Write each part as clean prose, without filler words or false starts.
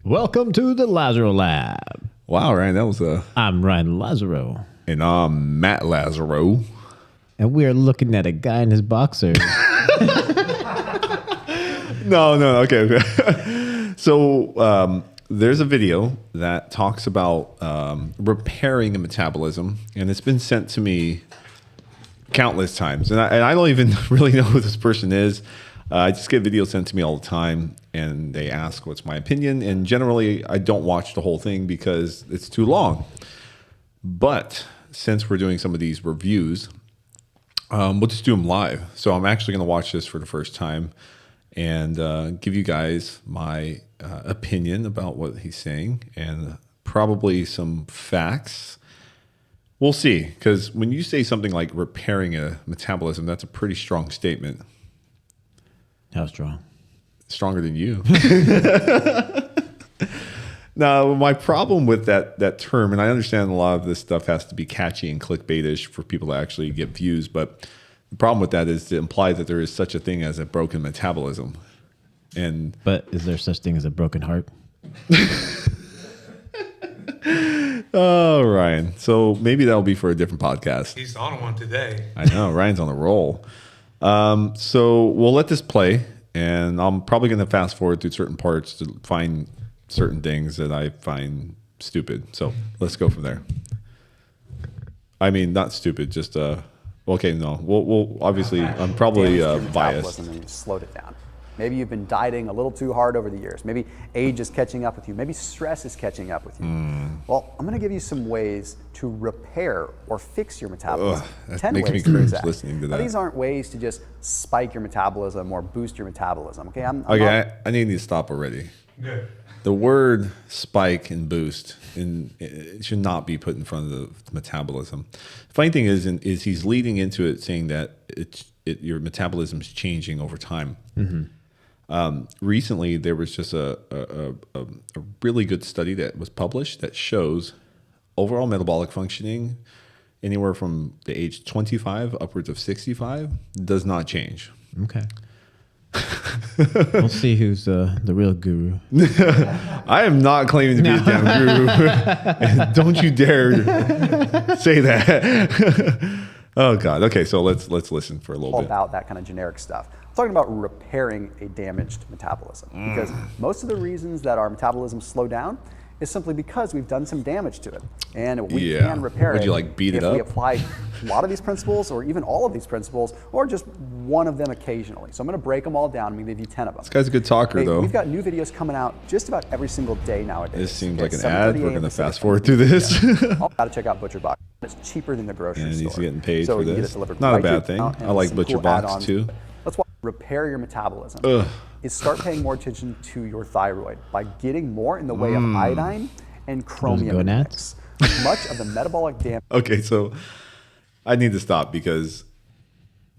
Welcome to the Lazaro Lab. Wow, Ryan, that was I'm Ryan Lazaro. And I'm Matt Lazaro. And we are looking at a guy in his boxers. No, okay. So there's a video that talks about repairing a metabolism, and it's been sent to me countless times. And I don't even really know who this person is. I just get videos sent to me all the time, and they ask what's my opinion. And generally, I don't watch the whole thing because it's too long. But since we're doing some of these reviews, we'll just do them live. So I'm actually going to watch this for the first time and give you guys my opinion about what he's saying and probably some facts. We'll see, because when you say something like repairing a metabolism, that's a pretty strong statement. How strong? Stronger than you. Now, my problem with that term, and I understand a lot of this stuff has to be catchy and clickbaitish for people to actually get views, but the problem with that is to imply that there is such a thing as a broken metabolism. But is there such thing as a broken heart? Oh, Ryan. So maybe that'll be for a different podcast. He's on one today. I know. Ryan's on a roll. So we'll let this play, and I'm probably going to fast forward through certain parts to find certain things that I find stupid. So let's go from there. I mean, not stupid, just okay. No, we'll obviously I'm probably biased. And you've slowed it down. Maybe you've been dieting a little too hard over the years. Maybe age is catching up with you. Maybe stress is catching up with you. Well, I'm going to give you some ways to repair or fix your metabolism. That 10 makes ways me cringe to listening to Now, that. these aren't ways to just spike your metabolism or boost your metabolism. Okay, I need to stop already. Good. The word spike and boost it should not be put in front of the metabolism. The funny thing is he's leading into it saying that your metabolism is changing over time. Recently, there was just a really good study that was published that shows overall metabolic functioning anywhere from the age 25 upwards of 65 does not change. Okay. We'll see who's the real guru. I am not claiming to be a damn guru. And don't you dare say that. Oh God. Okay, so let's listen for a little all bit. about that kind of generic stuff. I'm talking about repairing a damaged metabolism, because most of the reasons that our metabolism slow down is simply because we've done some damage to it, and we can repair it. Would you like beat it up? If we apply a lot of these principles, or even all of these principles, or just one of them occasionally. So I'm going to break them all down. I'm going to give you 10 of them. This guy's a good talker, though. We've got new videos coming out just about every single day nowadays. This seems It's like an ad. 7:30 We're a.m. going to Pacific fast forward through this. Got to check out ButcherBox. It's cheaper than the grocery And store. he's getting paid so for you get this. it delivered Not a right to your bad thing. account, and I like some cool ButcherBox add-ons. too. Let's repair your metabolism. Is start paying more attention to your thyroid by getting more in the way of iodine and chromium in the mix. Much of the metabolic damage. Okay, so I need to stop because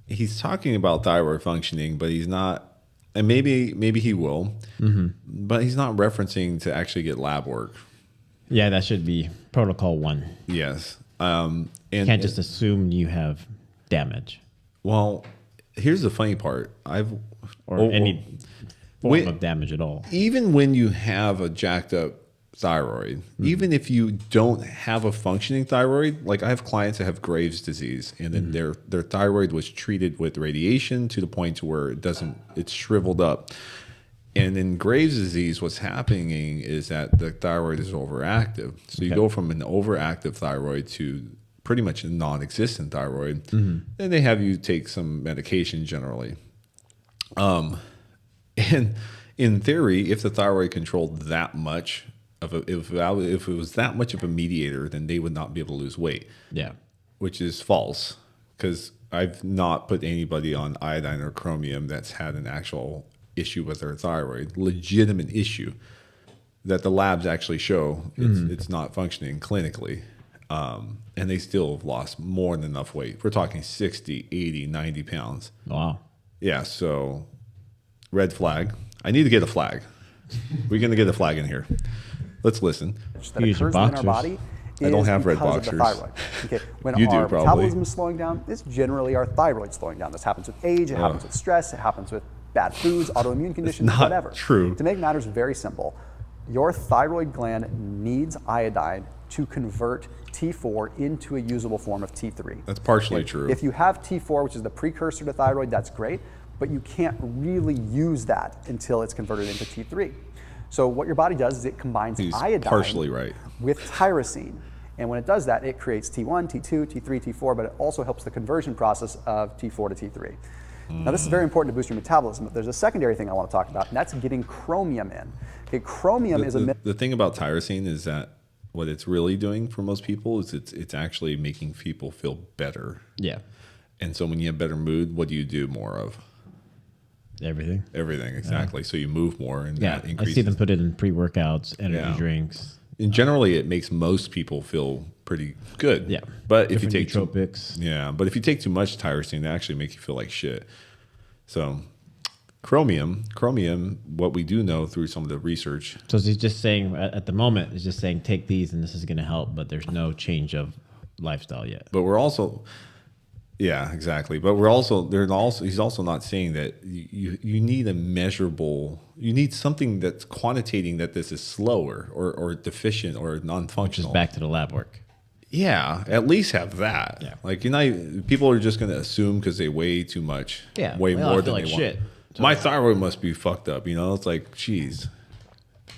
he's talking about thyroid functioning, but he's not, and maybe he will, but he's not referencing to actually get lab work. Yeah, that should be protocol 1. Yes. You can't just assume you have damage. Well, here's the funny part. Any form of damage at all. Even when you have a jacked up thyroid, even if you don't have a functioning thyroid, like I have clients that have Graves' disease, and then their thyroid was treated with radiation to the point to where it's shriveled up. And in Graves' disease, what's happening is that the thyroid is overactive. So you go from an overactive thyroid to pretty much a non-existent thyroid. Then they have you take some medication generally. And in theory, if the thyroid controlled that much if it was that much of a mediator, then they would not be able to lose weight. Yeah, which is false, because I've not put anybody on iodine or chromium that's had an actual issue with their thyroid, legitimate issue that the labs actually show it's not functioning clinically. And they still have lost more than enough weight. We're talking 60, 80, 90 pounds. Wow. Yeah, so red flag. I need to get a flag. We're going to get a flag in here. Let's listen. That occurs in our body I don't have red because of the boxers. thyroid. Okay, when You do, our probably. metabolism is slowing down, it's generally our thyroid slowing down. This happens with age, it happens with stress, it happens with bad foods, autoimmune conditions, not whatever. true. To make matters very simple, your thyroid gland needs iodine to convert T4 into a usable form of T3. That's partially true. If you have T4, which is the precursor to thyroid, that's great, but you can't really use that until it's converted into T3. So what your body does is it combines He's iodine partially right. with tyrosine. And when it does that, it creates T1, T2, T3, T4, but it also helps the conversion process of T4 to T3. Now this is very important to boost your metabolism, but there's a secondary thing I want to talk about, and that's getting chromium in. Okay, chromium is The thing about tyrosine is that what it's really doing for most people is it's actually making people feel better. Yeah. And so when you have better mood, what do you do more of? Everything. Everything, exactly. So you move more, and Yeah. that I increases. see them put it in pre-workouts, energy Yeah. drinks. And generally, it makes most people feel pretty good. Yeah. But if you Different take nootropics. but if you take too much tyrosine, it actually makes you feel like shit. So chromium, what we do know through some of the research. So he's just saying at the moment, he's just saying take these and this is going to help, but there's no change of lifestyle yet. But we're also, yeah, exactly. But we're also, he's also not saying that you need a measurable, you need something that's quantitating that this is slower or deficient or non-functional. Just back to the lab work. Yeah, at least have that. Yeah. Like, people are just going to assume because they weigh too much, Yeah. way Well, I more feel than like they shit. want. My thyroid must be fucked up, It's like, geez.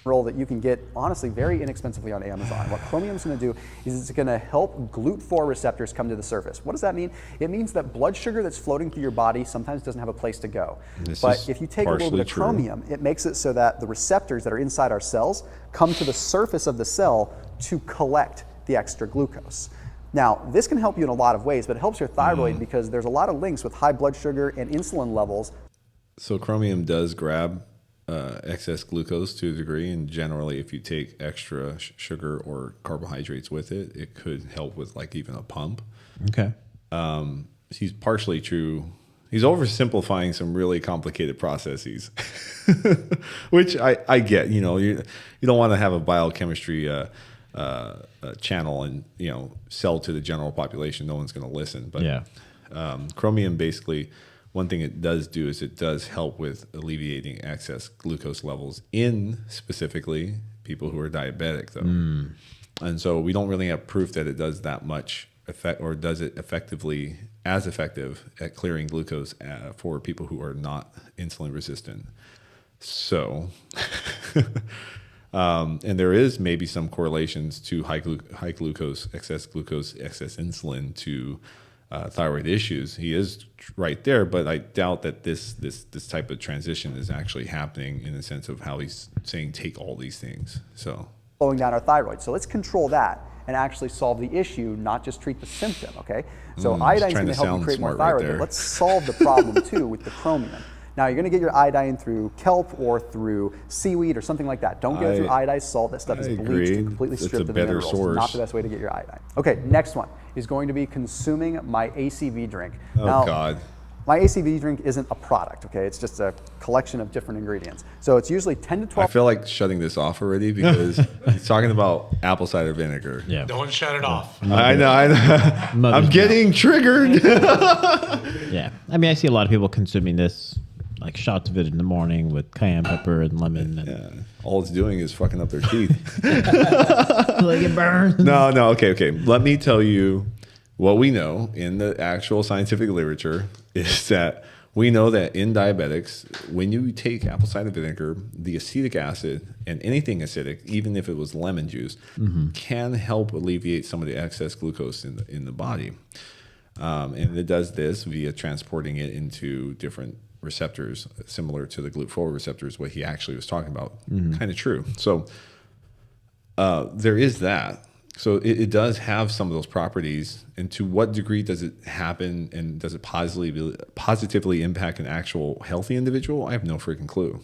roll that you can get, honestly, very inexpensively on Amazon. What chromium is going to do is it's going to help GLUT4 receptors come to the surface. What does that mean? It means that blood sugar that's floating through your body sometimes doesn't have a place to go. But if you take a little bit of chromium, it makes it so that the receptors that are inside our cells come to the surface of the cell to collect the extra glucose. Now, this can help you in a lot of ways, but it helps your thyroid because there's a lot of links with high blood sugar and insulin levels. So chromium does grab excess glucose to a degree, and generally if you take extra sugar or carbohydrates with it, it could help with like even a pump. Okay. He's partially true. He's oversimplifying some really complicated processes, which I get. You don't want to have a biochemistry channel and sell to the general population. No one's going to listen. But Yeah. Chromium, basically, one thing it does do is it does help with alleviating excess glucose levels in specifically people who are diabetic, though. And so we don't really have proof that it does that much effect, or does it effectively as effective at clearing glucose for people who are not insulin resistant. So, and there is maybe some correlations to high glucose, excess insulin to thyroid issues. He is right there, but I doubt that this type of transition is actually happening in the sense of how he's saying take all these things. So slowing down our thyroid. So let's control that and actually solve the issue, not just treat the symptom, okay? So iodine is going to help you create more thyroid, but let's solve the problem too with the chromium. Now you're going to get your iodine through kelp or through seaweed or something like that. Don't get it through iodized salt. That stuff is bleached and completely stripped of the minerals. It's not the best way to get your iodine. Okay, next one is going to be consuming my ACV drink. Oh, now, God. My ACV drink isn't a product, okay? It's just a collection of different ingredients. So it's usually 10 to 12. I feel like shutting this off already because he's talking about apple cider vinegar. Yeah. Don't shut it off. I know. I'm getting triggered. Yeah. I mean, I see a lot of people consuming this, like shots of it in the morning with cayenne pepper and lemon. And Yeah. All it's doing is fucking up their teeth. like it burns. No. Okay. Let me tell you what we know in the actual scientific literature is that we know that in diabetics, when you take apple cider vinegar, the acetic acid and anything acidic, even if it was lemon juice, can help alleviate some of the excess glucose in the body. And it does this via transporting it into different receptors, similar to the GLUT4 receptors, what he actually was talking about. Kind of true. So there is that. So it does have some of those properties. And to what degree does it happen, and does it positively impact an actual healthy individual? I have no freaking clue.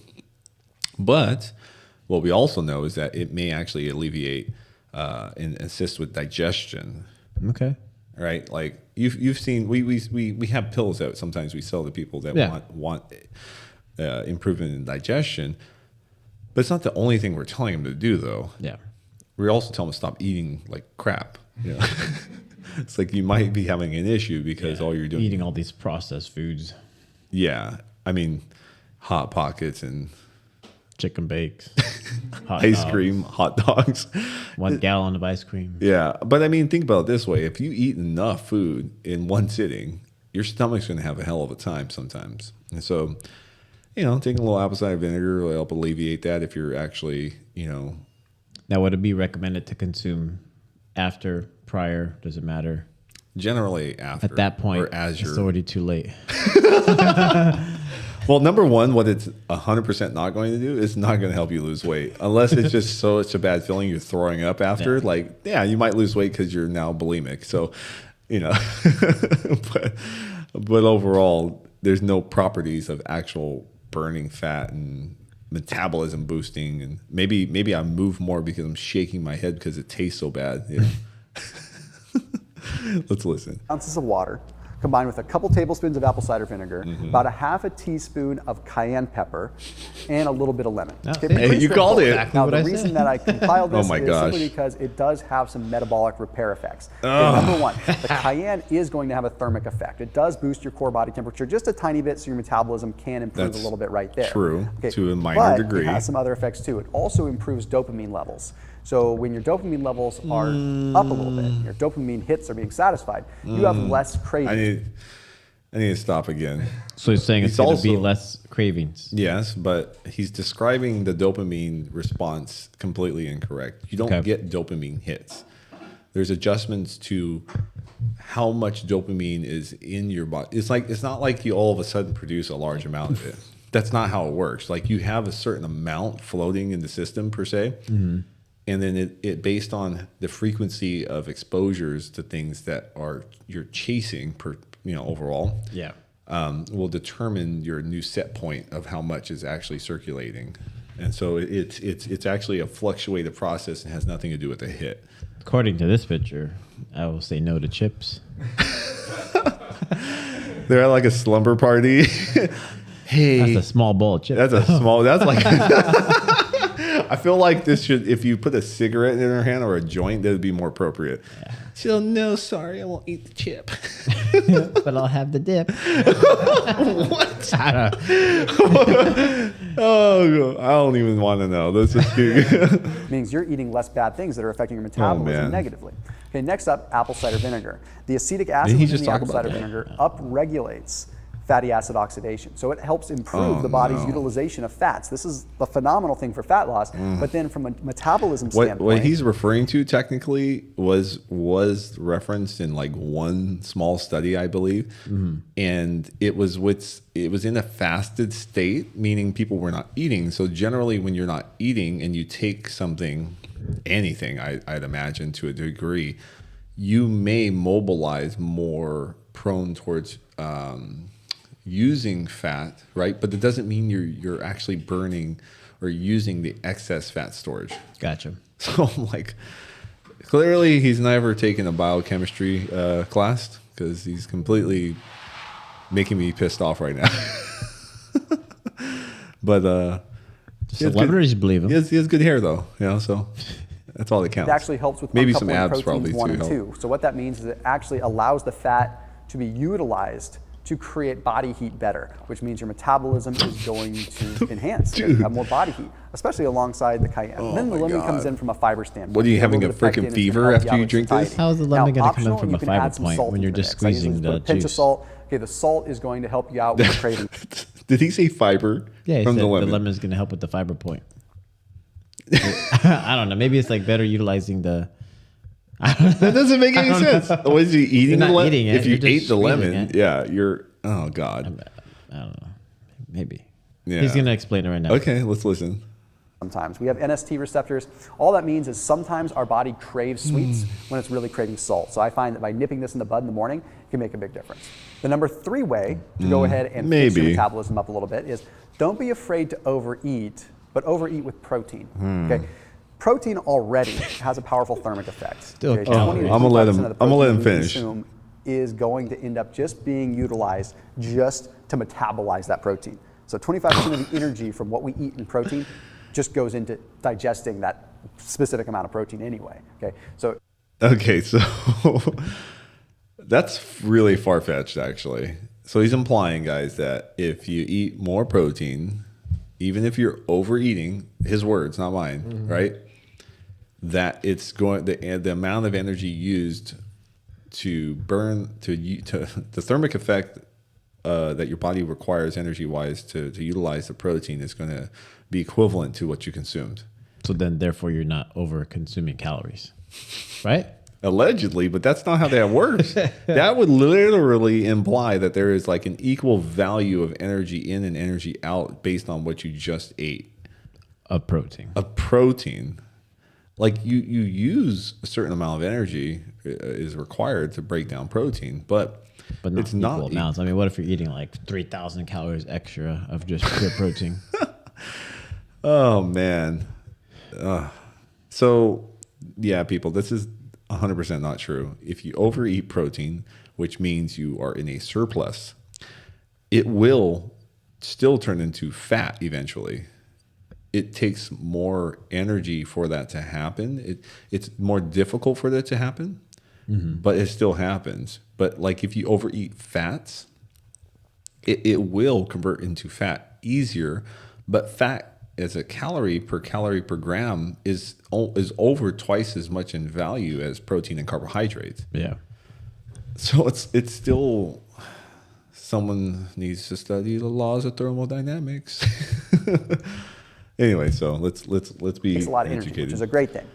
But what we also know is that it may actually alleviate and assist with digestion. Okay. Right? Like you've seen, we have pills that sometimes we sell to people that want improvement in digestion. But it's not the only thing we're telling them to do, though. Yeah. we also tell them to stop eating like crap. You know? It's like you might be having an issue because all you're doing eating all these processed foods. Yeah, I mean, Hot Pockets and Chicken bakes, hot ice dogs, cream, hot dogs. 1 gallon of ice cream. Yeah, but I mean, think about it this way: if you eat enough food in one sitting, your stomach's going to have a hell of a time sometimes. And so, taking a little apple cider vinegar will help alleviate that if you're actually, Now, would it be recommended to consume after, prior? Does it matter? Generally after. At that point, or as it's you're already too late. Well, number one, what it's 100% not going to do is not going to help you lose weight. Unless it's just such a bad feeling you're throwing up after. Yeah. You might lose weight because you're now bulimic. So, but overall, there's no properties of actual burning fat and metabolism boosting. And maybe I move more because I'm shaking my head because it tastes so bad. Let's listen. Ounces of water, combined with a couple tablespoons of apple cider vinegar, about a half a teaspoon of cayenne pepper, and a little bit of lemon. Oh, Okay, hey, pretty you called it. Exactly Now, what the I reason said. that I compiled this Oh my is gosh. simply because it does have some metabolic repair effects. Okay, number one, the cayenne is going to have a thermic effect. It does boost your core body temperature just a tiny bit, so your metabolism can improve That's a little bit right there. true, to a minor but degree. It has some other effects too. It also improves dopamine levels. So when your dopamine levels are up a little bit, your dopamine hits are being satisfied, you have less cravings. I need to stop again. So he's saying it's He's going to be also- less cravings. Yes, but he's describing the dopamine response completely incorrect. You don't Okay. get dopamine hits. There's adjustments to how much dopamine is in your body. It's not like you all of a sudden produce a large amount of it. That's not how it works. Like you have a certain amount floating in the system per se. And then it based on the frequency of exposures to things that you're chasing overall. Yeah. Will determine your new set point of how much is actually circulating. And so it's actually a fluctuated process and has nothing to do with the HIIT. According to this picture, I will say no to chips. They're at like a slumber party. Hey, That's a small bowl of chips. that's like I feel like this should, if you put a cigarette in her hand or a joint, that would be more appropriate. Yeah. So no, sorry, I won't eat the chip. But I'll have the dip. What? Oh, I don't even want to know. This is good. Means you're eating less bad things that are affecting your metabolism man. negatively. Okay, next up, apple cider vinegar. The acetic acid Didn't he within just the talk apple about cider that? vinegar upregulates fatty acid oxidation. So it helps improve the body's utilization of fats. This is a phenomenal thing for fat loss, but then from a metabolism standpoint. What he's referring to technically was referenced in like one small study, I believe, and it was in a fasted state, meaning people were not eating. So generally, when you're not eating and you take anything, I'd imagine to a degree, you may mobilize more prone towards using fat, right? But it doesn't mean you're actually burning or using the excess fat storage. Gotcha. So I'm like, clearly he's never taken a biochemistry class because he's completely making me pissed off right now. But Celebrities believe him. he has good hair though, so that's all that counts. It actually helps with maybe some uncoupling abs probably proteins 1 and too. 2. So what that means is it actually allows the fat to be utilized to create body heat better, which means your metabolism is going to enhance. You have more body heat, especially alongside the cayenne. And then the my lemon God. comes in from a fiber standpoint. What are you, A having little a bit of freaking pectin, it's fever gonna help after out you with drink satiety. this? How is the lemon Now, gonna come in optional, from you a can fiber add some point salt when you're into the just mix. I usually squeezing put the a pinch of juice? salt. Okay, the salt is going to help you out with the craving. Did he say fiber? Yeah, he from said the lemon. the lemon is going to help with the fiber point. I don't know. Maybe it's like better utilizing the. That doesn't make any sense. What is he eating? You're not the lemon? eating it, If you you're just ate the squeezing lemon, it. yeah, you're. Oh God. I don't know. Maybe. Yeah. He's going to explain it right now. Okay, let's listen. Sometimes we have NST receptors. All that means is sometimes our body craves sweets when it's really craving salt. So I find that by nipping this in the bud in the morning, it can make a big difference. The number 3 way to go ahead and fix your maybe. metabolism up a little bit is don't be afraid to overeat, but overeat with protein. Okay. Protein already has a powerful thermic effect. Still Okay, calories. 20 to I'm gonna let 25% him- of the I'm gonna let protein him we finish. consume is going to end up just being utilized just to metabolize that protein. So 25% of the energy from what we eat in protein just goes into digesting that specific amount of protein anyway. Okay, so that's really far-fetched, actually. So he's implying, guys, that if you eat more protein, even if you're overeating, his words, not mine, right? That it's going the amount of energy used to burn to the thermic effect that your body requires energy-wise to utilize the protein is going to be equivalent to what you consumed. So then, therefore, you're not over consuming calories, right? Allegedly, but that's not how that works. That would literally imply that there is like an equal value of energy in and energy out based on what you just ate. Of protein. Of protein. Like you use a certain amount of energy is required to break down protein, but not it's equal not amounts. I mean, what if you're eating like 3,000 calories extra of just pure protein? Oh, man. So, yeah, people, this is 100% not true. If you overeat protein, which means you are in a surplus, it will still turn into fat eventually. It takes more energy for that to happen. It's more difficult for that to happen, but it still happens. But like if you overeat fats, it will convert into fat easier. But fat as a calorie per gram is over twice as much in value as protein and carbohydrates. Yeah. So it's still, someone needs to study the laws of thermodynamics. Anyway, so let's be takes a lot of energy, which is a great thing.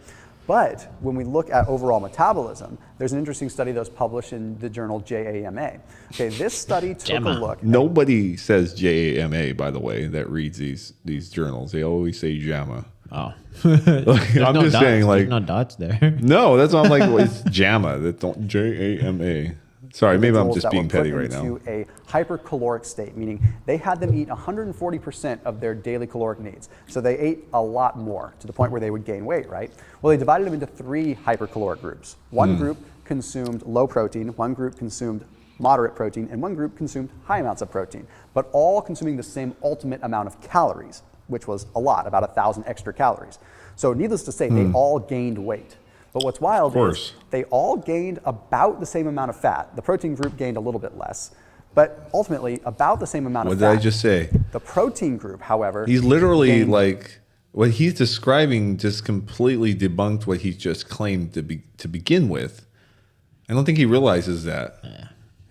But when we look at overall metabolism, there's an interesting study that was published in the journal JAMA. Okay, this study took JAMA. a look. Nobody says JAMA, by the way, that reads these journals. They always say JAMA. Oh. I'm just saying, like, there's no dots there. no, that's why I'm like, well, it's JAMA. That don't JAMA. Sorry, maybe I'm just being petty right now. Into a hypercaloric state, meaning they had them eat 140% of their daily caloric needs. So they ate a lot more to the point where they would gain weight, right? Well, they divided them into 3 hypercaloric groups. One group consumed low protein, one group consumed moderate protein, and one group consumed high amounts of protein, but all consuming the same ultimate amount of calories, which was a lot, about 1,000 extra calories. So needless to say, they all gained weight. But what's wild is they all gained about the same amount of fat. The protein group gained a little bit less, but ultimately about the same amount of fat. What did I just say? The protein group, however, he's literally like, what he's describing just completely debunked what he just claimed to begin with. I don't think he realizes that. Yeah.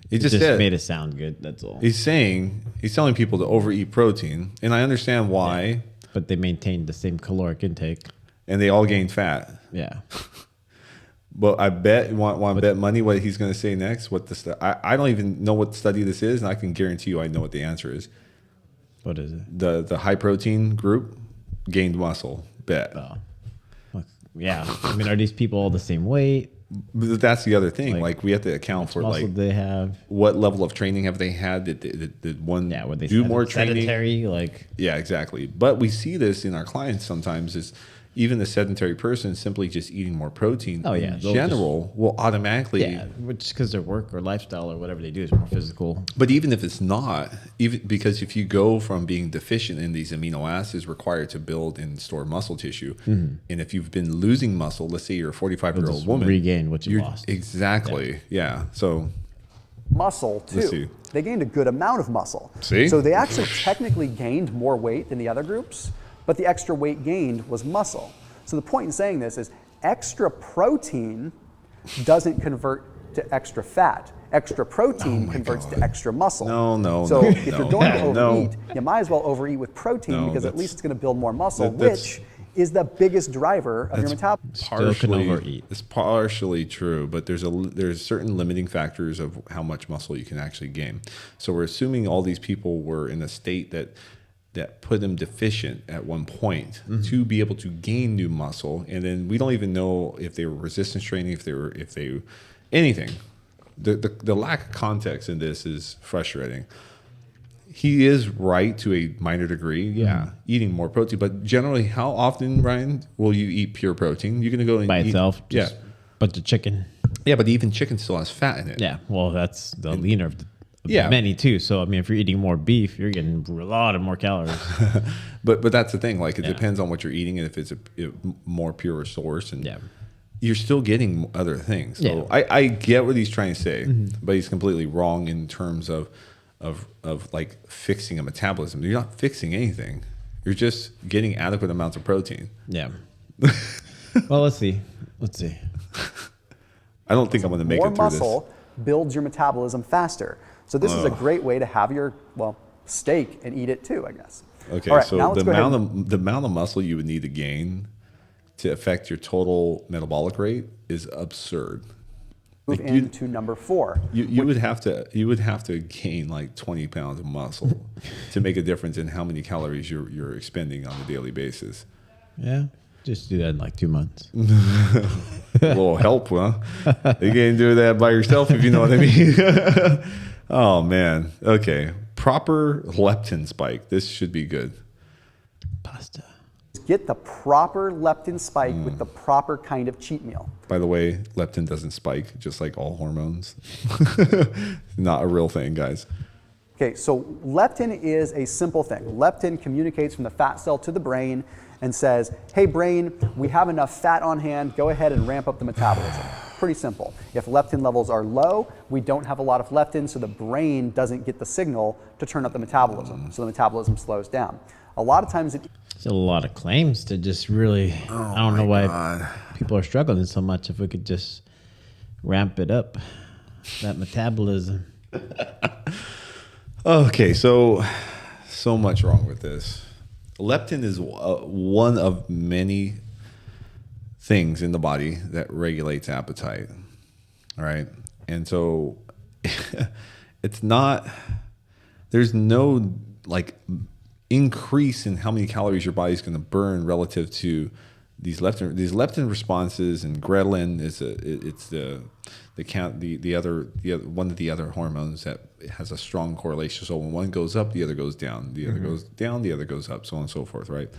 He just made it sound good, that's all. He's telling people to overeat protein, and I understand why. Yeah. But they maintained the same caloric intake. And they all gained fat. Yeah. But I bet, want to bet money what he's going to say next? I don't even know what study this is, and I can guarantee you I know what the answer is. What is it? The high protein group gained muscle. Bet. Oh. Yeah. I mean, are these people all the same weight? But that's the other thing. Like we have to account for muscle like they have. What level of training have they had? Did one would they do more training? Sedentary, like yeah, exactly. But we see this in our clients sometimes. Is even the sedentary person simply just eating more protein in general will automatically which because their work or lifestyle or whatever they do is more physical. But even if it's not, even because if you go from being deficient in these amino acids required to build and store muscle tissue, and if you've been losing muscle, let's say you're a 45-year-old woman, regain what you lost. Exactly. Yeah. So muscle too. They gained a good amount of muscle. See? So they actually technically gained more weight than the other groups, but the extra weight gained was muscle. So the point in saying this is extra protein doesn't convert to extra fat. Extra protein converts to extra muscle. So if you're going to overeat, you might as well overeat with protein because at least it's going to build more muscle, which is the biggest driver of your metabolism. It's partially true, but there's certain limiting factors of how much muscle you can actually gain. So we're assuming all these people were in a state that put them deficient at one point to be able to gain new muscle, and then we don't even know if they were resistance training, if they anything. The lack of context in this is frustrating. He is right to a minor degree, eating more protein, but generally, how often, Ryan, will you eat pure protein? You're going to go and by eat, itself, just bunch of chicken. Yeah, but even chicken still has fat in it. Yeah, well, that's the leaner of the. many too. So I mean, if you're eating more beef, you're getting a lot of more calories. but that's the thing. Like it depends on what you're eating and if it's a more pure source, and you're still getting other things. So I get what he's trying to say, but he's completely wrong in terms of like fixing a metabolism. You're not fixing anything. You're just getting adequate amounts of protein. Yeah. Well, let's see. I don't think I'm going to make it through this. More muscle builds your metabolism faster. So this is a great way to have your, steak and eat it too, I guess. Okay, all right, so the amount of muscle you would need to gain to affect your total metabolic rate is absurd. Move into number 4. You would have to gain like 20 pounds of muscle to make a difference in how many calories you're expending on a daily basis. Yeah. Just do that in like 2 months. A little help, huh? You can't do that by yourself, if you know what I mean. Oh, man. Okay. Proper leptin spike. This should be good. Pasta. Get the proper leptin spike with the proper kind of cheat meal. By the way, leptin doesn't spike, just like all hormones. Not a real thing, guys. Okay, so leptin is a simple thing. Leptin communicates from the fat cell to the brain and says, hey brain, we have enough fat on hand, go ahead and ramp up the metabolism. Pretty simple. If leptin levels are low, we don't have a lot of leptin, so the brain doesn't get the signal to turn up the metabolism, so the metabolism slows down. A lot of times There's a lot of claims to just really, I don't know why people are struggling so much. If we could just ramp it up, that metabolism. Okay, so much wrong with this. Leptin is one of many things in the body that regulates appetite. All right. And so it's not, there's no like increase in how many calories your body's going to burn relative to these leptin responses, and ghrelin is one of the other hormones that has a strong correlation. So when one goes up, the other goes down. The other goes down, the other goes up, so on and so forth, right?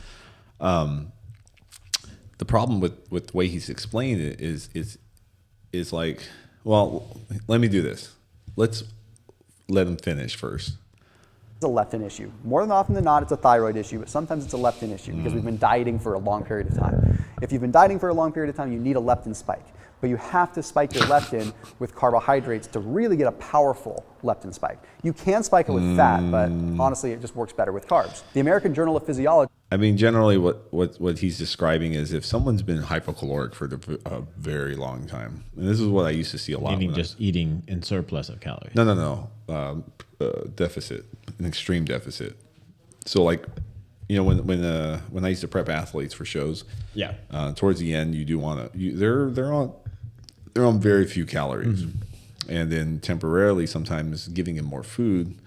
The problem with the way he's explained it is like, well, let me do this. Let's let him finish first. it's a leptin issue. More than often than not, it's a thyroid issue, but sometimes it's a leptin issue because we've been dieting for a long period of time. If you've been dieting for a long period of time, you need a leptin spike. But you have to spike your leptin with carbohydrates to really get a powerful leptin spike. You can spike it with fat, but honestly, it just works better with carbs. The American Journal of Physiology. I mean, generally, what he's describing is if someone's been hypocaloric for a very long time, and this is what I used to see a lot. Meaning just eating in surplus of calories. No. Deficit, an extreme deficit. So, like, you know, when I used to prep athletes for shows, yeah, towards the end, you do want to. They're on very few calories, and then temporarily, sometimes giving them more food.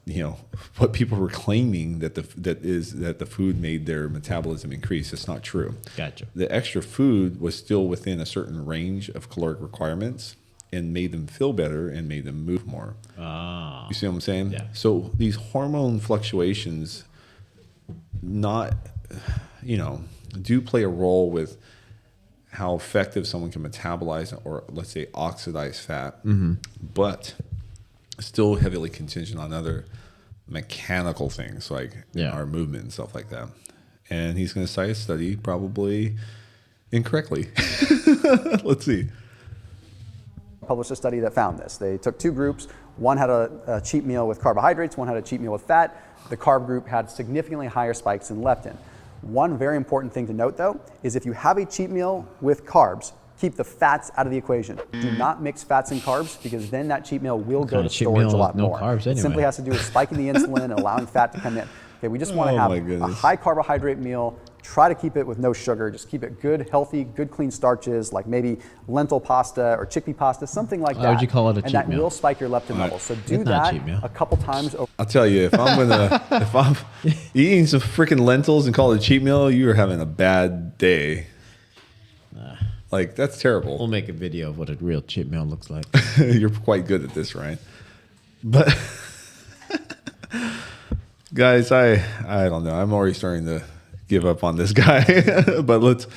You know, what people were claiming that the food made their metabolism increase. It's not true. Gotcha. The extra food was still within a certain range of caloric requirements and made them feel better and made them move more. Ah. You see what I'm saying? Yeah. So these hormone fluctuations do play a role with how effective someone can metabolize or, let's say, oxidize fat, but still heavily contingent on other mechanical things like our movement and stuff like that. And he's going to cite a study probably incorrectly. Let's see. Published a study that found this. They took two groups. One had a cheat meal with carbohydrates, one had a cheat meal with fat. The carb group had significantly higher spikes in leptin. One very important thing to note, though, is if you have a cheat meal with carbs, keep the fats out of the equation. Do not mix fats and carbs because then that cheat meal will go to storage a lot more. Carbs anyway. It simply has to do with spiking the insulin and allowing fat to come in. Okay, we just want to have a high carbohydrate meal. Try to keep it with no sugar. Just keep it good, healthy, good clean starches, like maybe lentil pasta or chickpea pasta, something like that. Why would you call it a cheat meal? And that will spike your leptin levels. So do that a couple times over. I'll tell you, if I'm eating some freaking lentils and call it a cheat meal, you are having a bad day. Like, that's terrible. We'll make a video of what a real cheat meal looks like. You're quite good at this, Ryan. But guys, I don't know. I'm already starting to give up on this guy. But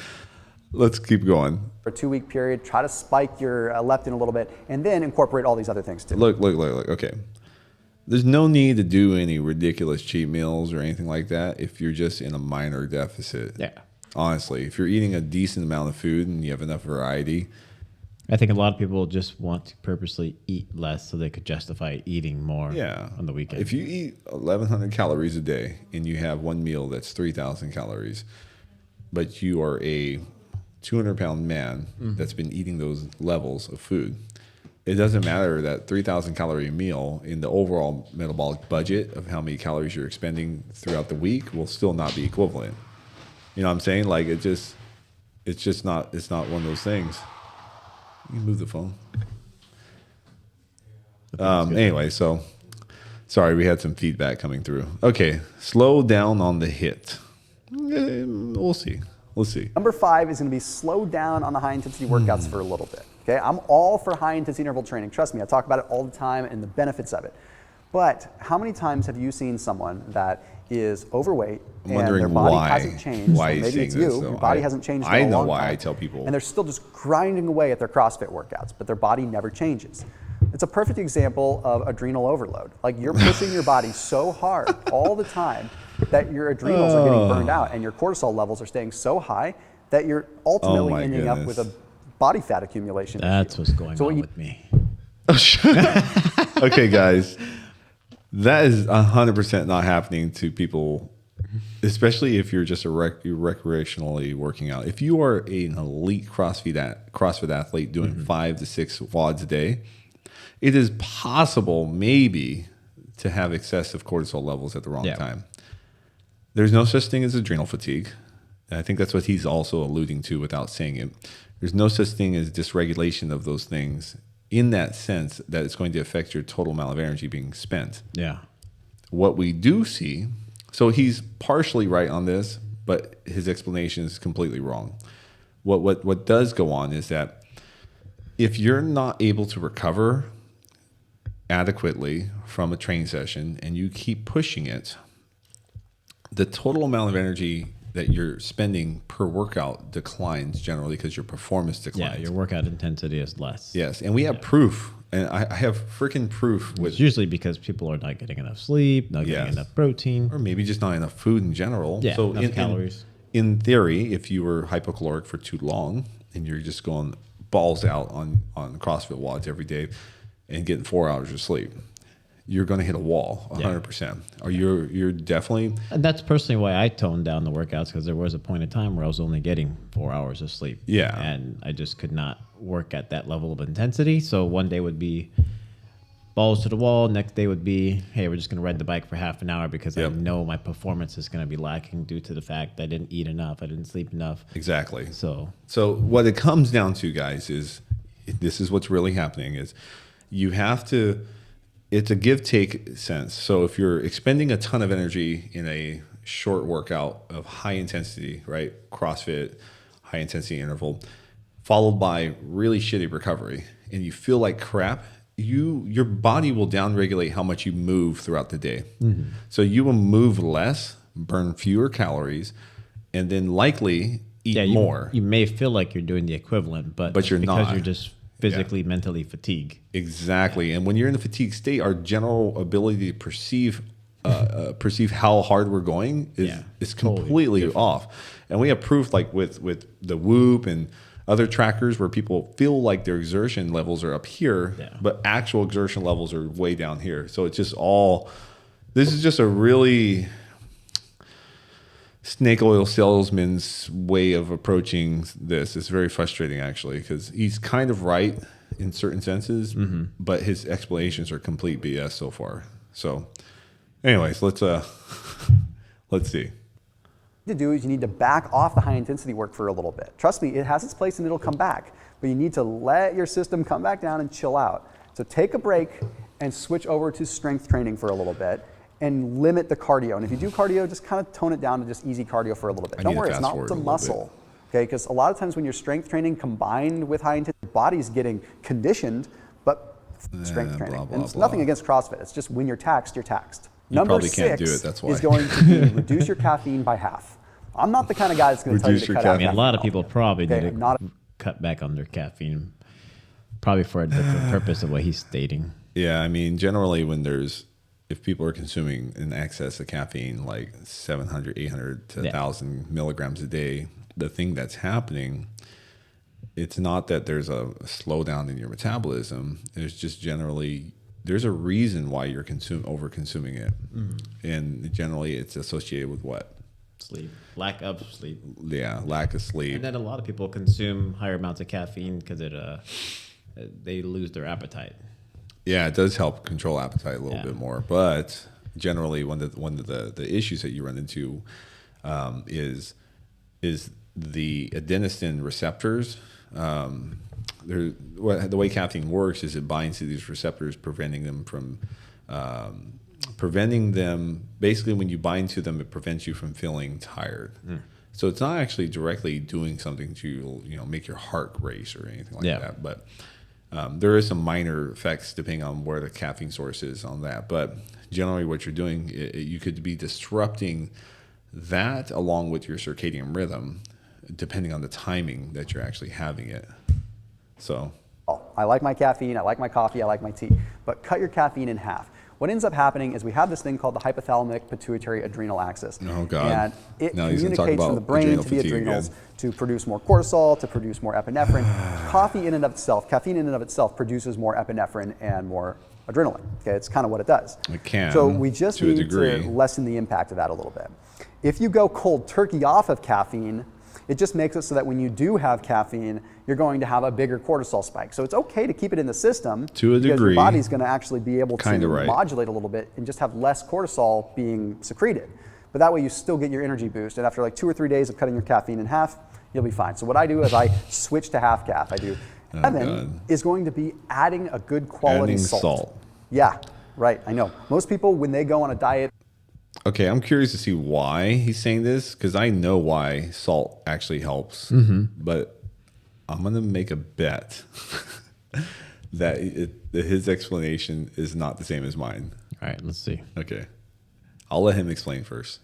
Let's keep going. For a 2-week period, try to spike your leptin a little bit, and then incorporate all these other things too. Look. Okay. There's no need to do any ridiculous cheat meals or anything like that if you're just in a minor deficit. Yeah. Honestly, if you're eating a decent amount of food and you have enough variety. I think a lot of people just want to purposely eat less so they could justify eating more on the weekend. If you eat 1,100 calories a day and you have one meal that's 3,000 calories, but you are a 200-pound man that's been eating those levels of food, it doesn't matter that 3,000 calorie meal in the overall metabolic budget of how many calories you're expending throughout the week will still not be equivalent. You know what I'm saying? Like it's not one of those things. You can move the phone. Anyway, so sorry, we had some feedback coming through. Okay, slow down on the HIIT. We'll see. Number 5 is going to be slow down on the high intensity workouts for a little bit. Okay, I'm all for high intensity interval training. Trust me, I talk about it all the time and the benefits of it. But how many times have you seen someone that is overweight and their body hasn't changed? Why maybe it's you. Your body hasn't changed in a long time. I know why I tell people. And they're still just grinding away at their CrossFit workouts, but their body never changes. It's a perfect example of adrenal overload. Like you're pushing your body so hard all the time that your adrenals are getting burned out and your cortisol levels are staying so high that you're ultimately ending up with a body fat accumulation. That's what's going on with me. Okay, guys. That is 100% not happening to people, especially if you're just you're recreationally working out. If you are an elite CrossFit athlete doing 5 to 6 WODs a day, it is possible maybe to have excessive cortisol levels at the wrong time. There's no such thing as adrenal fatigue. And I think that's what he's also alluding to without saying it. There's no such thing as dysregulation of those things in that sense that it's going to affect your total amount of energy being spent. Yeah. What we do see, so he's partially right on this, but his explanation is completely wrong. What does go on is that if you're not able to recover adequately from a training session and you keep pushing it, the total amount of energy that you're spending per workout declines generally because your performance declines. Yeah, your workout intensity is less. Yes, and we have proof, and I have freaking proof. It's usually because people are not getting enough sleep, not getting enough protein. Or maybe just not enough food in general. Yeah, so enough calories. In theory, if you were hypocaloric for too long and you're just going balls out on CrossFit WODs every day and getting 4 hours of sleep, you're going to hit a wall 100%. Or you're definitely. And that's personally why I toned down the workouts, because there was a point in time where I was only getting 4 hours of sleep. Yeah. And I just could not work at that level of intensity. So one day would be balls to the wall. Next day would be, hey, we're just going to ride the bike for half an hour because I know my performance is going to be lacking due to the fact that I didn't eat enough. I didn't sleep enough. Exactly. So what it comes down to, guys, is this is what's really happening is you have to. It's a give-take sense. So if you're expending a ton of energy in a short workout of high intensity, right, CrossFit, high intensity interval, followed by really shitty recovery, and you feel like crap, your body will downregulate how much you move throughout the day. So you will move less, burn fewer calories, and then likely eat more. You may feel like you're doing the equivalent, but you're not. Because you're just physically, mentally fatigued. Exactly. And when you're in a fatigue state, our general ability to perceive how hard we're going is completely totally off. And we have proof, like with the Whoop and other trackers, where people feel like their exertion levels are up here, but actual exertion levels are way down here. So it's just this is just a really snake oil salesman's way of approaching this. It's very frustrating, actually, because he's kind of right in certain senses, but his explanations are complete BS so far. So anyways, let's see. To do is you need to back off the high intensity work for a little bit. Trust me, it has its place and it'll come back, but you need to let your system come back down and chill out. So take a break and switch over to strength training for a little bit and limit the cardio. And if you do cardio, just kind of tone it down to just easy cardio for a little bit. Don't worry, it's not the muscle. Okay, because a lot of times when you're strength training combined with high intensity, your body's getting conditioned, but strength training. And it's nothing against CrossFit. It's just when you're taxed, you're taxed. Number 6 can't do it, that's why. is going to be reduce your caffeine by half. I'm not the kind of guy that's going to tell you Reduce to your cut out I mean, a lot of people probably Okay, need I'm to not- cut back on their caffeine, probably for a different purpose of what he's stating. Yeah, I mean, generally if people are consuming an excess of caffeine, like 700, 800 to 1,000 milligrams a day, the thing that's happening, it's not that there's a slowdown in your metabolism. It's just generally, there's a reason why you're over consuming it. And generally it's associated with what? Sleep, lack of sleep. Yeah, lack of sleep. And then a lot of people consume higher amounts of caffeine because they lose their appetite. Yeah, it does help control appetite a little bit more, but generally one of the issues that you run into is the adenosine receptors. The way caffeine works is it binds to these receptors, preventing them. Basically, when you bind to them, it prevents you from feeling tired. So it's not actually directly doing something to make your heart race or anything like that, but there is some minor effects depending on where the caffeine source is on that. But generally what you're doing, you could be disrupting that along with your circadian rhythm, depending on the timing that you're actually having it. So I like my caffeine, I like my coffee, I like my tea, but cut your caffeine in half. What ends up happening is we have this thing called the hypothalamic pituitary adrenal axis. Oh, God. And it Now he's gonna talk communicates from about the brain adrenal to the fatigue adrenals again. to produce more cortisol, to produce more epinephrine. Caffeine in and of itself produces more epinephrine and more adrenaline. Okay, it's kind of what it does. It can, So we just to a need degree. to lessen the impact of that a little bit. If you go cold turkey off of caffeine, it just makes it so that when you do have caffeine, you're going to have a bigger cortisol spike. So it's okay to keep it in the system To a because degree. your body's going to actually be able to Kinda right. modulate a little bit and just have less cortisol being secreted. But that way you still get your energy boost. And after like 2 or 3 days of cutting your caffeine in half, you'll be fine. So what I do is I switch to half calf. I do. Evan is going to be adding a good quality Adding salt. salt. Yeah, right. I know. Most people, when they go on a diet, Okay, I'm curious to see why he's saying this, because I know why salt actually helps, but I'm going to make a bet that his explanation is not the same as mine. All right, let's see. Okay. I'll let him explain first.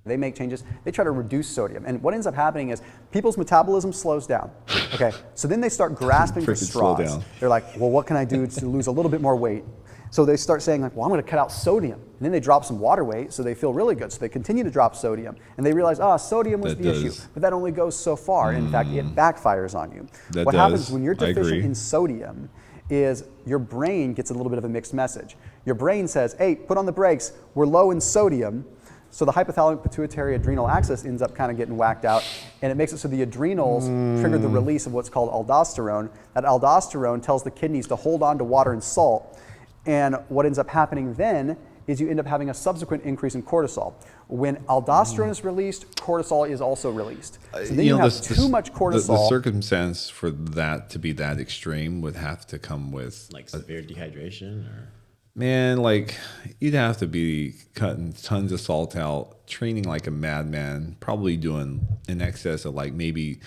they make changes, they try to reduce sodium. And what ends up happening is people's metabolism slows down. Okay, so then they start grasping for Freaking slow straws. down. They're like, well, what can I do to lose a little bit more weight? So they start saying like, well, I'm going to cut out sodium. And then they drop some water weight, so they feel really good. So they continue to drop sodium. And they realize, sodium was That the issue. does. But that only goes so far. In fact, it backfires on you. That What happens does. when you're I deficient agree. in sodium is your brain gets a little bit of a mixed message. Your brain says, hey, put on the brakes. We're low in sodium. So the hypothalamic pituitary adrenal axis ends up kind of getting whacked out, and it makes it so the adrenals trigger the release of what's called aldosterone. That aldosterone tells the kidneys to hold on to water and salt, and what ends up happening then is you end up having a subsequent increase in cortisol. When aldosterone is released, cortisol is also released. So then you have too much cortisol. The circumstance for that to be that extreme would have to come with Like severe dehydration or? Man, like you'd have to be cutting tons of salt out, training like a madman, probably doing in excess of like maybe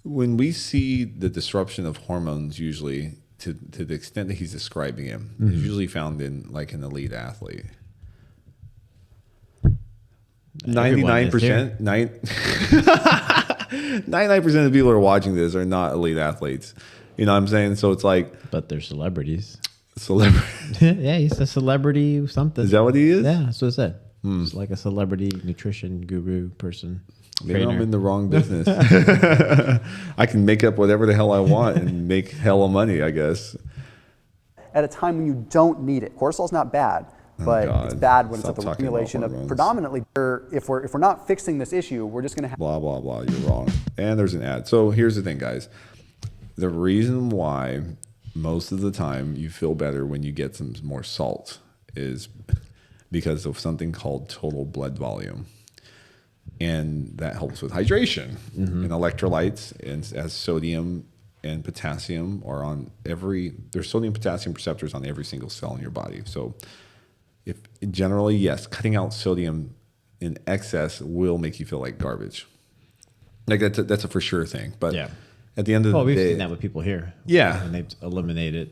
when we see the disruption of hormones, usually to the extent that he's describing it, is usually found in like an elite athlete. 99%, 99% of people who are watching this are not elite athletes. You know what I'm saying? So it's like But they're celebrities. celebrity. Yeah, he's a celebrity something. Is that what he is? Yeah, that's what it said. He's like a celebrity nutrition guru person. Maybe trainer. I'm in the wrong business. I can make up whatever the hell I want and make hella money, I guess. At a time when you don't need it. Cortisol's not bad, but God. it's bad when Stop it's at the talking about accumulation of hormones. predominantly. If we're not fixing this issue, we're just going to have. Blah, blah, blah. You're wrong. And there's an ad. So here's the thing, guys. The reason why most of the time you feel better when you get some more salt is because of something called total blood volume. And that helps with hydration and electrolytes, and as sodium and potassium are on there's sodium potassium receptors on every single cell in your body. So if generally, yes, cutting out sodium in excess will make you feel like garbage. Like that's a for sure thing. But Yeah. at the end of Well, the we've day, seen that with people here. Yeah. And they've eliminated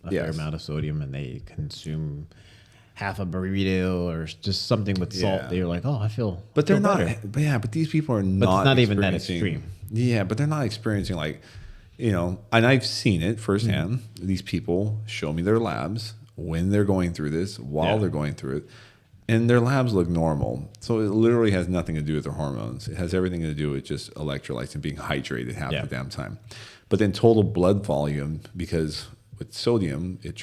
a fair Yes. amount of sodium and they consume half a burrito or just something with salt, Yeah. they're like, oh, I feel. But they're feel not. better. But yeah, but these people are But not. it's not even that experiencing- extreme. Yeah, but they're not experiencing like, you know, and I've seen it firsthand. These people show me their labs when they're going through this, while they're going through it, and their labs look normal. So it literally has nothing to do with their hormones. It has everything to do with just electrolytes and being hydrated half the damn time. But then total blood volume, because with sodium, it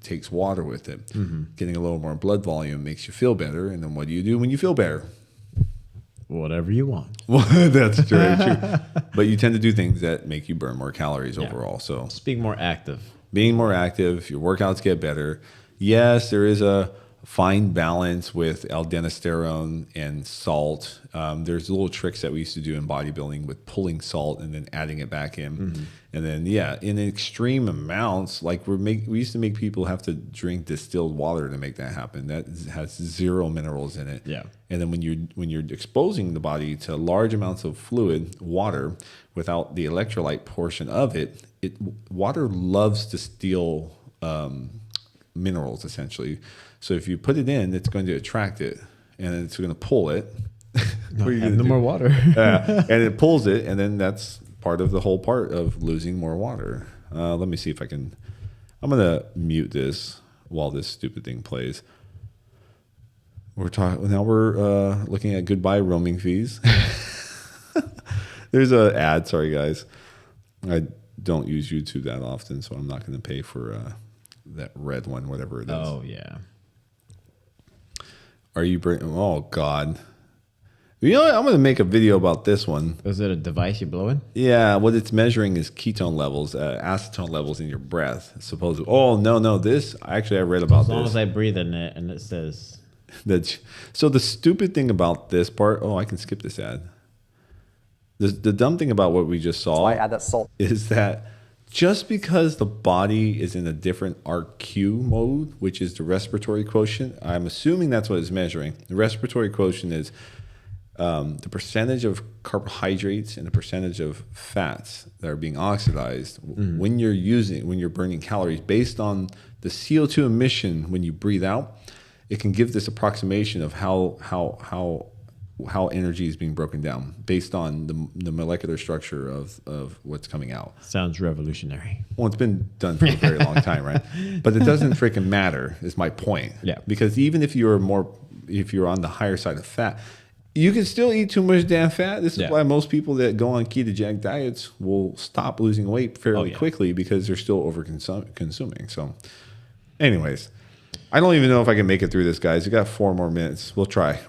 takes water with it. Getting a little more blood volume makes you feel better. And then what do you do when you feel better? Whatever you want. Well, that's true. But you tend to do things that make you burn more calories overall. So Just being more active. being more active, your workouts get better. Yes, there is a fine balance with aldosterone and salt. There's little tricks that we used to do in bodybuilding with pulling salt and then adding it back in. And then, in extreme amounts, like we used to make people have to drink distilled water to make that happen. That has 0 minerals in it. Yeah. And then when you're exposing the body to large amounts of fluid, water, without the electrolyte portion of it, water loves to steal minerals, essentially. So if you put it in, it's going to attract it, and it's going to pull it. No more water. And it pulls it, and then that's part of the whole part of losing more water. Let me see if I can. I'm going to mute this while this stupid thing plays. We're looking at goodbye roaming fees. There's an ad. Sorry, guys. I don't use YouTube that often, so I'm not going to pay for that red one, whatever it is. Oh, yeah. Are you bringing? Oh God! You know what? I'm going to make a video about this one. Is it a device you blow in? Yeah, what it's measuring is ketone levels, acetone levels in your breath. Supposedly. Oh no! This actually I read about As long this. as I breathe in it, and it says So the stupid thing about this part. Oh, I can skip this ad. The dumb thing about what we just saw Why add that salt? is that just because the body is in a different RQ mode, which is the respiratory quotient, I'm assuming that's what it's measuring. The respiratory quotient is the percentage of carbohydrates and the percentage of fats that are being oxidized when you're burning calories based on the CO2 emission when you breathe out. It can give this approximation of how energy is being broken down based on the molecular structure of what's coming out. sounds revolutionary. Well, it's been done for a very long time, right? But it doesn't freaking matter, is my point. Yeah. Because even if you're on the higher side of fat, you can still eat too much damn fat. This is why most people that go on ketogenic diets will stop losing weight fairly quickly because they're still over consuming. So anyways, I don't even know if I can make it through this, guys. We got 4 more minutes. We'll try.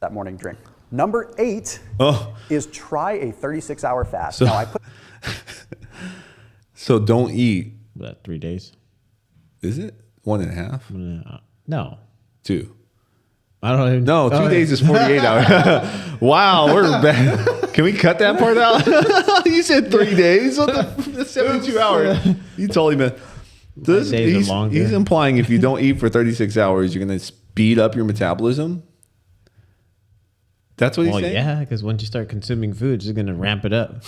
That morning drink. Number 8 is try a 36-hour fast. Now I put So don't eat. That 3 days? Is it 1.5? No. 2. I don't even No, 2 days is 48 hours. Wow, we're bad. Can we cut that part out? You said 3 days. That's 72 hours. You totally meant. Days are longer. He's implying if you don't eat for 36 hours, you're going to speed up your metabolism. That's what he's saying? Yeah, because once you start consuming food, you're going to ramp it up.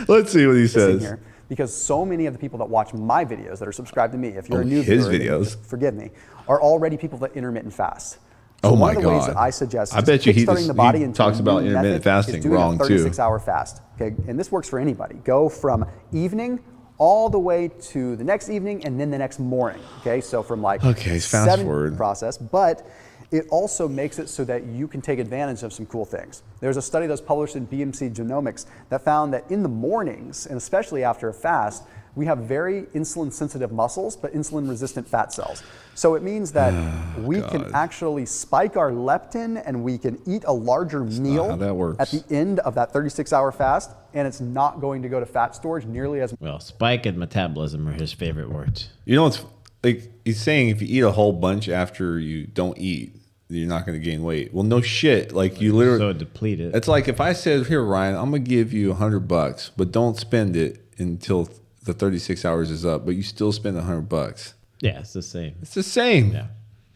Let's see what he this in says. here because so many of the people that watch my videos that are subscribed to me, if you're a new his viewer, videos. forgive me, are already people that intermittent fast. Oh So my one of the ways God. that I suggest I bet you he kickstarting the body into talks a about new intermittent method fasting is doing wrong, a too. 36-hour fast. Okay, and this works for anybody. Go from evening all the way to the next evening and then the next morning. Okay, so from like fast 7 forward. process, but it also makes it so that you can take advantage of some cool things. There's a study that's published in BMC Genomics that found that in the mornings, and especially after a fast, we have very insulin-sensitive muscles, but insulin-resistant fat cells. So it means that we can actually spike our leptin and we can eat a larger meal how that works. at the end of that 36-hour fast, and it's not going to go to fat storage nearly as Well, spike and metabolism are his favorite words. You know, it's like he's saying if you eat a whole bunch after you don't eat, you're not going to gain weight. Well, no shit. Like you literally. So depleted. It's like if I said, "Here, Ryan, I'm going to give you $100, but don't spend it until the 36 hours is up." But you still spend $100. Yeah, it's the same. It's the same. Yeah.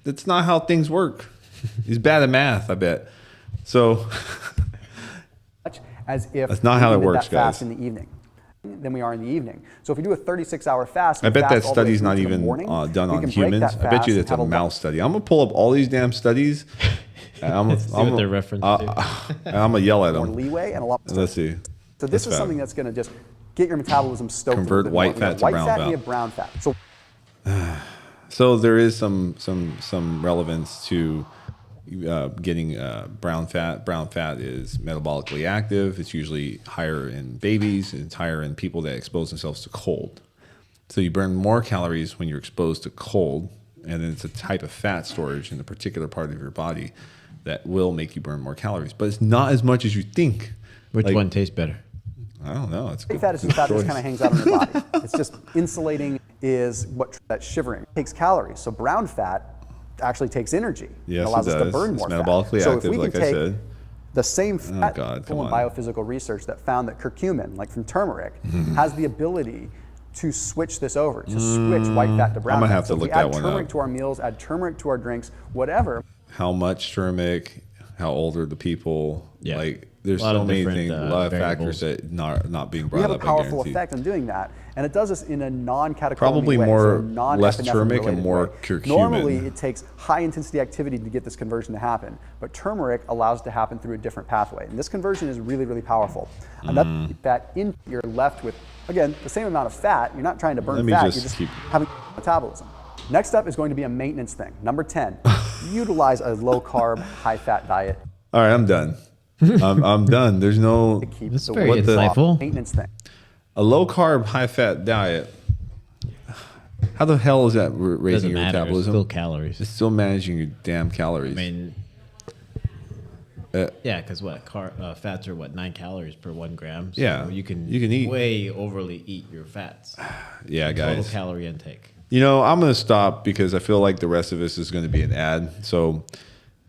That's not how things work. He's bad at math, I bet. So much as if That's not how we it did works, that fast guys. in the evening. than we are in the evening. So if we do a 36-hour fast, I bet fast that all the way study's through not to the even morning, done we on can break humans. that I bet fast you and that's have a mouse study. I'm gonna pull up all these damn studies. And I'm See what they're referenced to. and I'm gonna yell at more them. leeway and a lot. Let's see. So this is something that's going to just get your metabolism stoked. Convert a little bit white more. We fat have to white brown fat. fat. And we have brown fat. So So there is some relevance to getting brown fat. Brown fat is metabolically active. It's usually higher in babies. It's higher in people that expose themselves to cold. So you burn more calories when you're exposed to cold, and then it's a type of fat storage in a particular part of your body that will make you burn more calories. But it's not as much as you think. Which one tastes better? I don't know. It's white fat is the fat that just kind of hangs out on your body. It's just insulating is what that shivering takes calories. So brown fat actually takes energy. Yes, and allows it us to does. burn It's more metabolically fat. So active, if we like can I take said. the same fat God, from come on. biophysical research that found that curcumin, like from turmeric, has the ability to switch this over, to switch white fat to brown I'm gonna fat. have to So if look we that add one turmeric up. to our meals, add turmeric to our drinks, whatever. How much turmeric? How old are the people? Yeah. Like there's A lot so of many different, things, a lot of variables. factors that not being brought We have a up. I powerful guarantee. effect on doing that, and it does this in a non-catechol Probably way, more- so less turmeric and non-epinephrine-related more way. curcumin. Normally, it takes high-intensity activity to get this conversion to happen, but turmeric allows it to happen through a different pathway, and this conversion is really, really powerful. Enough fat in, you're left with, again, the same amount of fat. You're not trying to burn Let me fat, just you're just keep- having metabolism. Next up is going to be a maintenance thing. Number 10, utilize a low-carb, high-fat diet. All right, I'm done. I'm done. There's no to keep That's the very weight off. insightful. Maintenance thing. a low carb, high fat diet. How the hell is that raising Doesn't your matter. It's metabolism? still calories. It's still managing your damn calories. I mean, Uh, yeah, because fats are 9 calories per 1 gram. So Yeah, you can eat. way overly eat your fats. yeah, Total guys. calorie intake. You know, I'm going to stop because I feel like the rest of this is going to be an ad. So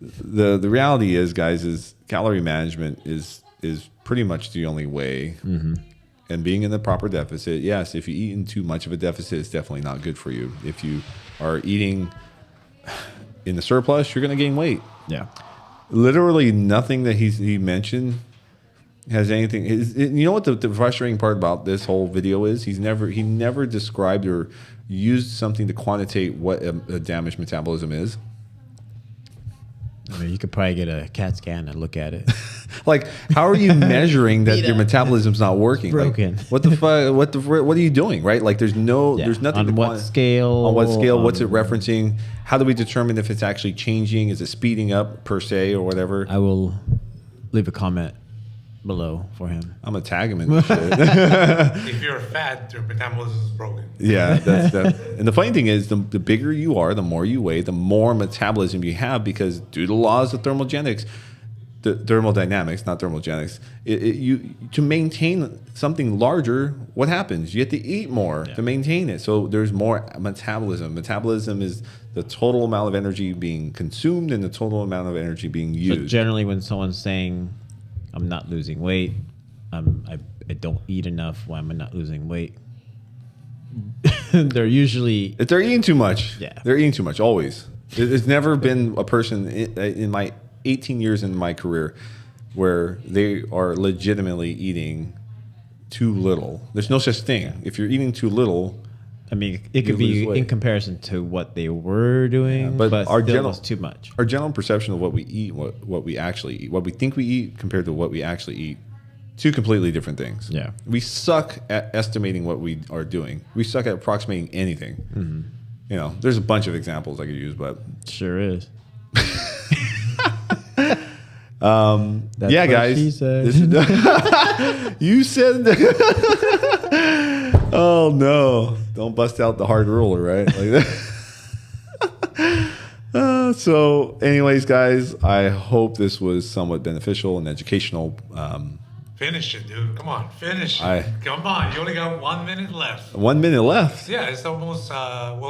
the reality is, guys, is calorie management is pretty much the only way. And being in the proper deficit, yes, if you eat in too much of a deficit, it's definitely not good for you. If you are eating in the surplus, you're going to gain weight. Yeah. Literally nothing that he mentioned has anything. You know what the frustrating part about this whole video is? He never described or used something to quantitate what a damaged metabolism is. I mean, you could probably get a CAT scan and look at it. Like, how are you measuring that your up. metabolism's not working? Broken. Like, what the fuck? What are you doing? Right? Like, there's nothing. On to what scale? On what scale? What's it on- referencing? How do we determine if it's actually changing? Is it speeding up per se or whatever? I will leave a comment below for him. I'm gonna tag him in this shit. If you're fat, your metabolism is broken. Yeah, that's that. And the funny thing is, the bigger you are, the more you weigh, the more metabolism you have, because due to laws of thermodynamics, not thermogenics, you to maintain something larger, what happens? You have to eat more to maintain it. So there's more metabolism. Metabolism is the total amount of energy being consumed and the total amount of energy being So used. generally, when someone's saying, "I'm not losing weight," I don't eat enough. Why am I not losing weight? They're usually If they're eating too much, Yeah. they're eating too much, always. There's never been a person in my 18 years in my career where they are legitimately eating too little. There's no such thing. If you're eating too little, I mean, it could lose be weight. in comparison to what they were doing, but but our still general- it's too much. our general perception of what we eat, what we actually eat, what we think we eat compared to what we actually eat, two completely different things. Yeah. We suck at estimating what we are doing. We suck at approximating anything. You know, there's a bunch of examples I could use, but Sure is. That's yeah, what guys. she said. You said that. Oh no! Don't bust out the hard ruler, right? Like that. So, anyways, guys, I hope this was somewhat beneficial and educational. Finish it, dude. Come on, finish it. Come on. You only got 1 minute left. 1 minute left. Yeah, it's almost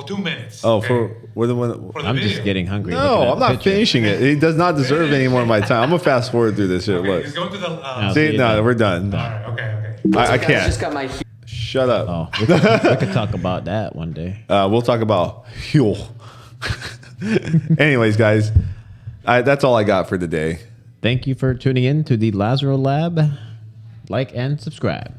2 minutes. Oh, okay? for the one. For the I'm video. just getting hungry. looking No, at I'm the not picture. finishing it. He does not deserve any more of my time. I'm gonna fast forward through this shit. Okay, Look, he's going to the. I'll see, see no, it. we're done. All right. Okay. I Just can't. got my Shut up. Oh, we could talk about that one day. We'll talk about fuel. Anyways, guys, that's all I got for today. Thank you for tuning in to the Lazaro Lab. Like and subscribe.